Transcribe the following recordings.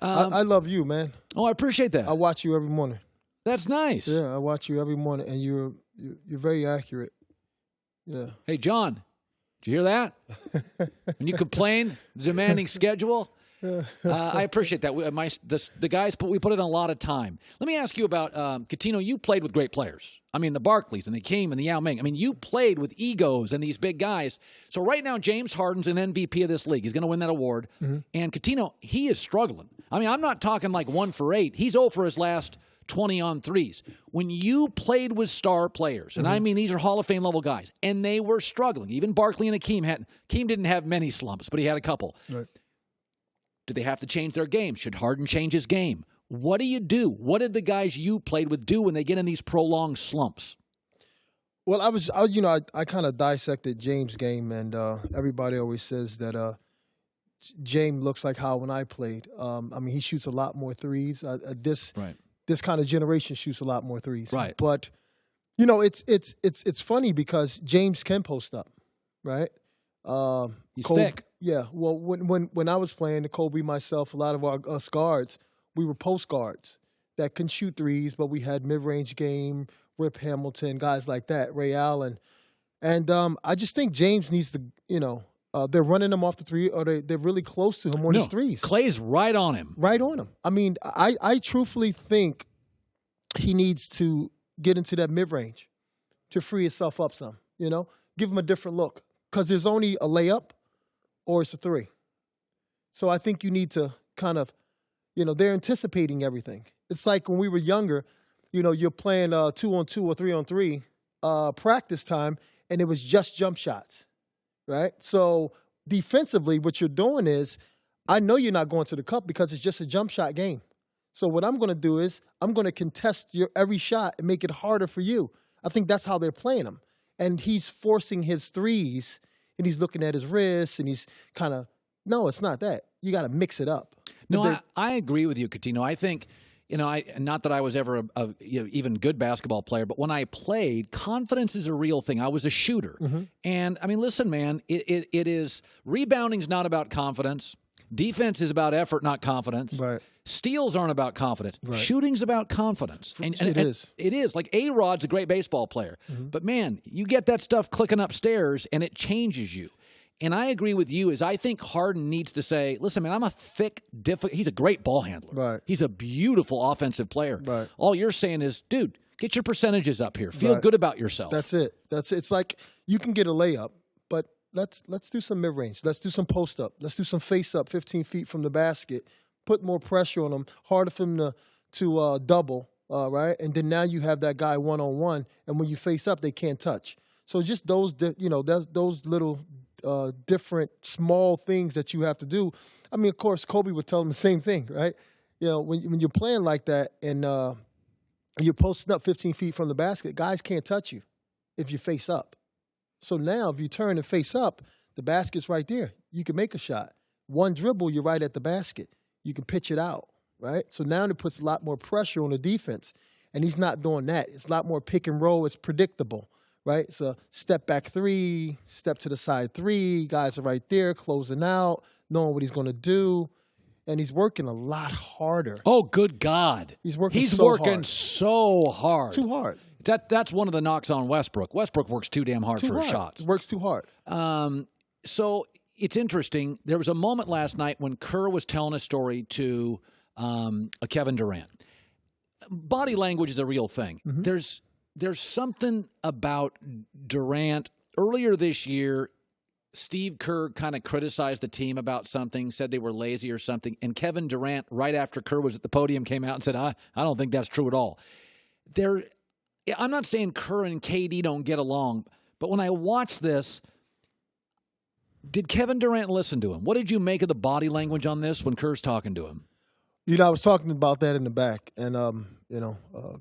I love you, man. Oh, I appreciate that. I watch you every morning. That's nice. Yeah, I watch you every morning, and you're very accurate. Yeah. Hey, John, did you hear that? When you complain, the demanding schedule, I appreciate that. The guys, we put in a lot of time. Let me ask you about Cuttino. You played with great players. I mean, the Barkleys and the Kim and the Yao Ming. I mean, you played with egos and these big guys. So right now, James Harden's an MVP of this league. He's going to win that award. Mm-hmm. And Cuttino, he is struggling. I mean, I'm not talking like 1 for 8. He's 0 for his last 20 on threes. When you played with star players, and I mean these are Hall of Fame level guys, and they were struggling. Even Barkley and Akeem didn't have many slumps, but he had a couple. Right. Do they have to change their game? Should Harden change his game? What do you do? What did the guys you played with do when they get in these prolonged slumps? Well, I kind of dissected James' game, and everybody always says that James looks like how when I played. I mean, he shoots a lot more threes. This kind of generation shoots a lot more threes. Right. But, it's funny because James can post up, right? He's thick. Yeah. Well, when I was playing, Kobe, myself, a lot of us guards, we were post guards that can shoot threes, but we had mid-range game, Rip Hamilton, guys like that, Ray Allen. And I just think James needs to, they're running him off the three, or they're really close to him on his threes. Clay's right on him. Right on him. I mean, I truthfully think he needs to get into that mid-range to free himself up some, give him a different look. Because there's only a layup or it's a three. So I think you need to kind of, they're anticipating everything. It's like when we were younger, you're playing 2-on-2 or 3-on-3 practice time, and it was just jump shots. Right? So defensively, what you're doing is, I know you're not going to the cup because it's just a jump shot game. So what I'm going to do is I'm going to contest your every shot and make it harder for you. I think that's how they're playing him. And he's forcing his threes, and he's looking at his wrists, and he's kind of, no, it's not that. You got to mix it up. No, I agree with you, Cuttino. I think, not that I was ever a even good basketball player, but when I played, confidence is a real thing. I was a shooter. Mm-hmm. And, I mean, listen, man, it is – rebounding's not about confidence. Defense is about effort, not confidence. Right. Steals aren't about confidence. Right. Shooting's about confidence. And it is. It is. Like, A-Rod's a great baseball player. Mm-hmm. But, man, you get that stuff clicking upstairs, and it changes you. And I agree with you, I think Harden needs to say, listen, man, I'm a thick, he's a great ball handler. Right. He's a beautiful offensive player. Right. All you're saying is, dude, get your percentages up here. Feel good about yourself. That's it. It's like you can get a layup, but let's do some mid-range. Let's do some post-up. Let's do some face-up 15 feet from the basket. Put more pressure on them, harder for them to double, right? And then now you have that guy one-on-one, and when you face up, they can't touch. So just those little different small things that you have to do. I mean, of course, Kobe would tell them the same thing, right? When you're playing like that and you're posting up 15 feet from the basket, guys can't touch you if you face up. So now if you turn and face up, the basket's right there. You can make a shot. One dribble, you're right at the basket. You can pitch it out, right? So now it puts a lot more pressure on the defense, and he's not doing that. It's a lot more pick and roll. It's predictable. Right? So step back three, step to the side three, guys are right there closing out, knowing what he's going to do. And he's working a lot harder. Oh, good God. He's working so hard. It's too hard. That's one of the knocks on Westbrook. Westbrook works too damn hard for his shots. Works too hard. So it's interesting. There was a moment last night when Kerr was telling a story to Kevin Durant. Body language is a real thing. Mm-hmm. There's something about Durant. Earlier this year, Steve Kerr kind of criticized the team about something, said they were lazy or something, and Kevin Durant, right after Kerr was at the podium, came out and said, I don't think that's true at all. I'm not saying Kerr and KD don't get along, but when I watch this, did Kevin Durant listen to him? What did you make of the body language on this when Kerr's talking to him? I was talking about that in the back, and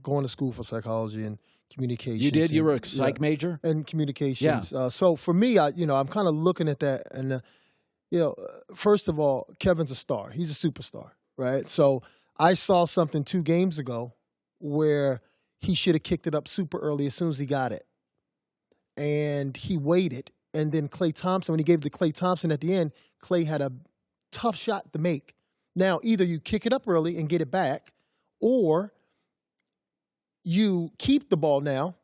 going to school for psychology and communications. You did? You were a psych major? And communications. Yeah. So for me, I'm kind of looking at that, and first of all, Kevin's a star. He's a superstar, right? So I saw something 2 games ago where he should have kicked it up super early as soon as he got it, and he waited. And then Klay Thompson, when he gave it to Klay Thompson at the end, Klay had a tough shot to make. Now, either you kick it up early and get it back, or you keep the ball now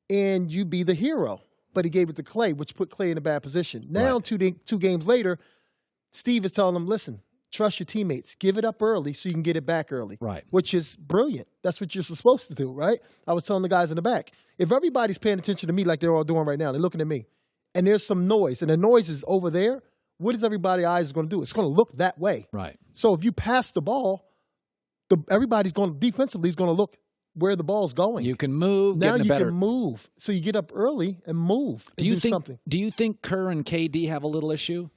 and you be the hero. But he gave it to Clay, which put Clay in a bad position. Now, Right. two games later, Steve is telling him, listen, trust your teammates. Give it up early so you can get it back early. Right. Which is brilliant. That's what you're supposed to do, right? I was telling the guys in the back, if everybody's paying attention to me like they're all doing right now, they're looking at me, and there's some noise, and the noise is over there, what is everybody's eyes going to do? It's going to look that way. Right. So if you pass the ball, everybody's going to, defensively, is going to look where the ball's going. You can move. Now get in a you better... can move. So you get up early and move and do something. Do you think Kerr and KD have a little issue?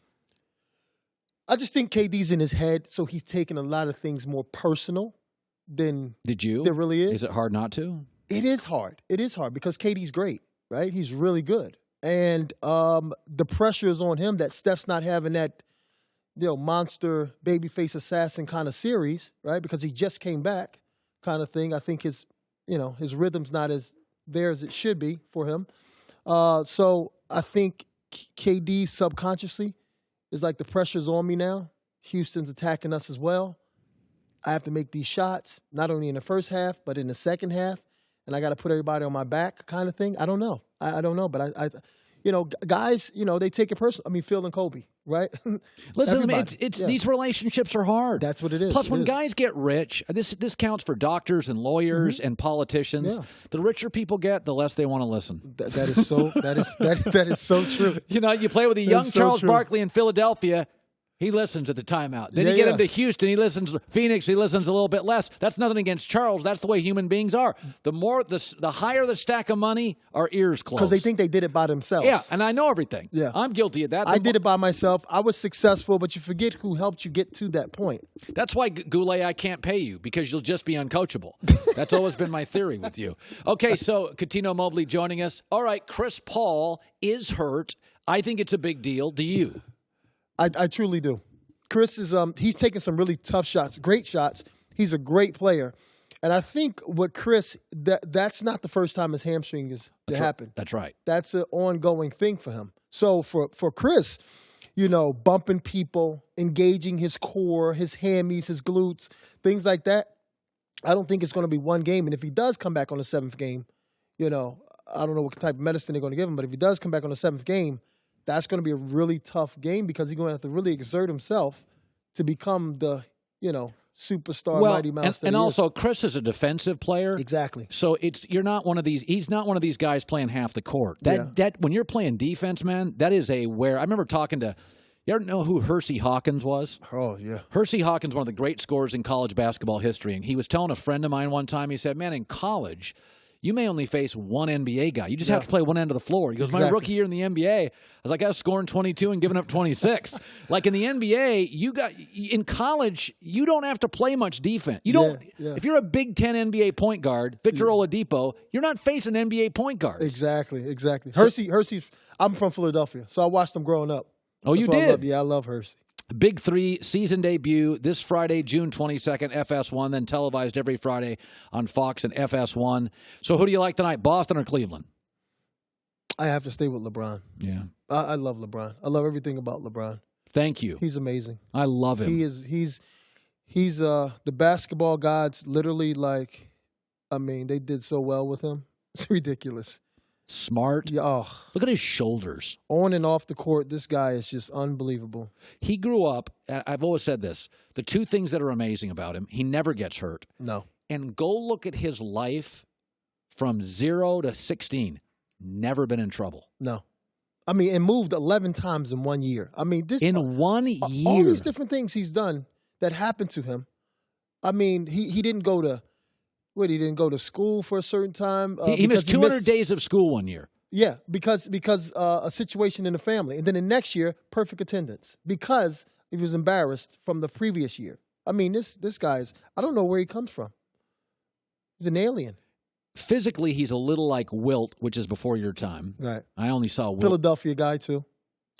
I just think KD's in his head, so he's taking a lot of things more personal than there really is. Is it hard not to? It is hard. It is hard because KD's great, right? He's really good. And the pressure is on him that Steph's not having that, monster babyface assassin kind of series, right? Because he just came back kind of thing. I think his rhythm's not as there as it should be for him. So I think KD subconsciously is like, the pressure's on me now. Houston's attacking us as well. I have to make these shots, not only in the first half, but in the second half. And I got to put everybody on my back kind of thing. I don't know. I don't know. But guys, they take it personal. I mean, Phil and Kobe, right? Listen, these relationships are hard. That's what it is. Plus, when guys get rich, this counts for doctors and lawyers and politicians. Yeah. The richer people get, the less they want to listen. That is so. That is so true. You play with a young Charles Barkley in Philadelphia. He listens at the timeout. Then you get him to Houston. He listens. Phoenix. He listens a little bit less. That's nothing against Charles. That's the way human beings are. The higher the stack of money, our ears close. Because they think they did it by themselves. Yeah, and I know everything. Yeah, I'm guilty of that. I did it by myself. I was successful, but you forget who helped you get to that point. That's why, Goulet, I can't pay you, because you'll just be uncoachable. That's always been my theory with you. Okay, so Cuttino Mobley joining us. All right, Chris Paul is hurt. I think it's a big deal. Do you? I truly do. Chris is he's taking some really tough shots, great shots. He's a great player. And I think what Chris, that's not the first time his hamstring has happened. That's right. That's an ongoing thing for him. So for Chris, bumping people, engaging his core, his hammies, his glutes, things like that, I don't think it's going to be one game. And if he does come back on the seventh game, I don't know what type of medicine they're going to give him, but if he does come back on the seventh game, that's going to be a really tough game because he's going to have to really exert himself to become the, superstar, mighty mouse. And also, Chris is a defensive player. Exactly. So you're not one of these. He's not one of these guys playing half the court. That when you're playing defense, man, that is I remember talking to. You ever know who Hersey Hawkins was? Oh, yeah. Hersey Hawkins, one of the great scorers in college basketball history, and he was telling a friend of mine one time. He said, "Man, in college, you may only face one NBA guy. You just have to play one end of the floor." He goes, "My rookie year in the NBA, I was like, I was scoring 22 and giving up 26. Like in the NBA, in college, you don't have to play much defense. You don't. If you're a Big 10 NBA point guard, Victor Oladipo, you're not facing NBA point guards." Exactly. Hersey. I'm from Philadelphia, so I watched him growing up. Oh, you did? I love Hersey. Big 3 season debut this Friday, June 22nd, FS1, then televised every Friday on Fox and FS1. So who do you like tonight, Boston or Cleveland? I have to stay with LeBron. Yeah. I love LeBron. I love everything about LeBron. Thank you. He's amazing. I love him. He's the basketball gods, literally, they did so well with him. It's ridiculous. Smart. Yeah. Look at his shoulders. On and off the court, this guy is just unbelievable. He grew up, I've always said this, the two things that are amazing about him, he never gets hurt. No. And go look at his life from 0 to 16. Never been in trouble. No. And moved 11 times in 1 year. In 1 year. All these different things he's done that happened to him. He didn't go to... he didn't go to school for a certain time. He missed 200 days of school 1 year. Yeah, because a situation in the family. And then the next year, perfect attendance because he was embarrassed from the previous year. This guy's, I don't know where he comes from. He's an alien. Physically, he's a little like Wilt, which is before your time. Right. I only saw Wilt. Philadelphia guy, too.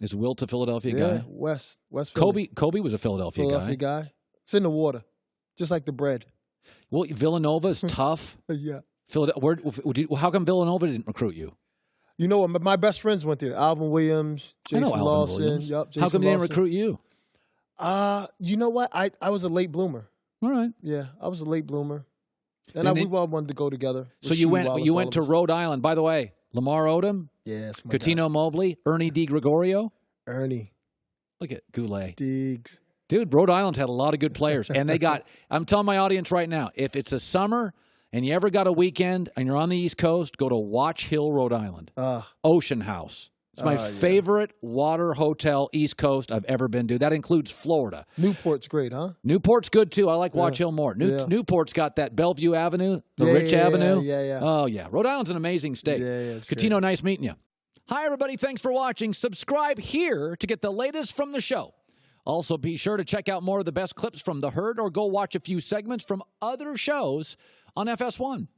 Is Wilt a Philadelphia guy? West Philly. Kobe was a Philadelphia guy. It's in the water, just like the bread. Well, Villanova is tough. Yeah. How come Villanova didn't recruit you? You know what? My best friends went there. Alvin Williams, Jason Lawson. How come they didn't recruit you? You know what? I was a late bloomer. All right. Yeah, I was a late bloomer. And we all wanted to go together. So you went to Rhode Island. By the way, Lamar Odom, yes, Cuttino Mobley, Ernie DiGregorio. Ernie. Look at Goulet. Diggs. Dude, Rhode Island had a lot of good players. And they got, I'm telling my audience right now, if it's a summer and you ever got a weekend and you're on the East Coast, go to Watch Hill, Rhode Island. Ocean House. It's my favorite water hotel East Coast I've ever been to. That includes Florida. Newport's great, huh? Newport's good, too. I like Watch Hill more. Newport's got that Bellevue Avenue, the Rich Avenue. Yeah. Oh, yeah. Rhode Island's an amazing state. Yeah, Cuttino, nice meeting you. Hi, everybody. Thanks for watching. Subscribe here to get the latest from the show. Also, be sure to check out more of the best clips from The Herd or go watch a few segments from other shows on FS1.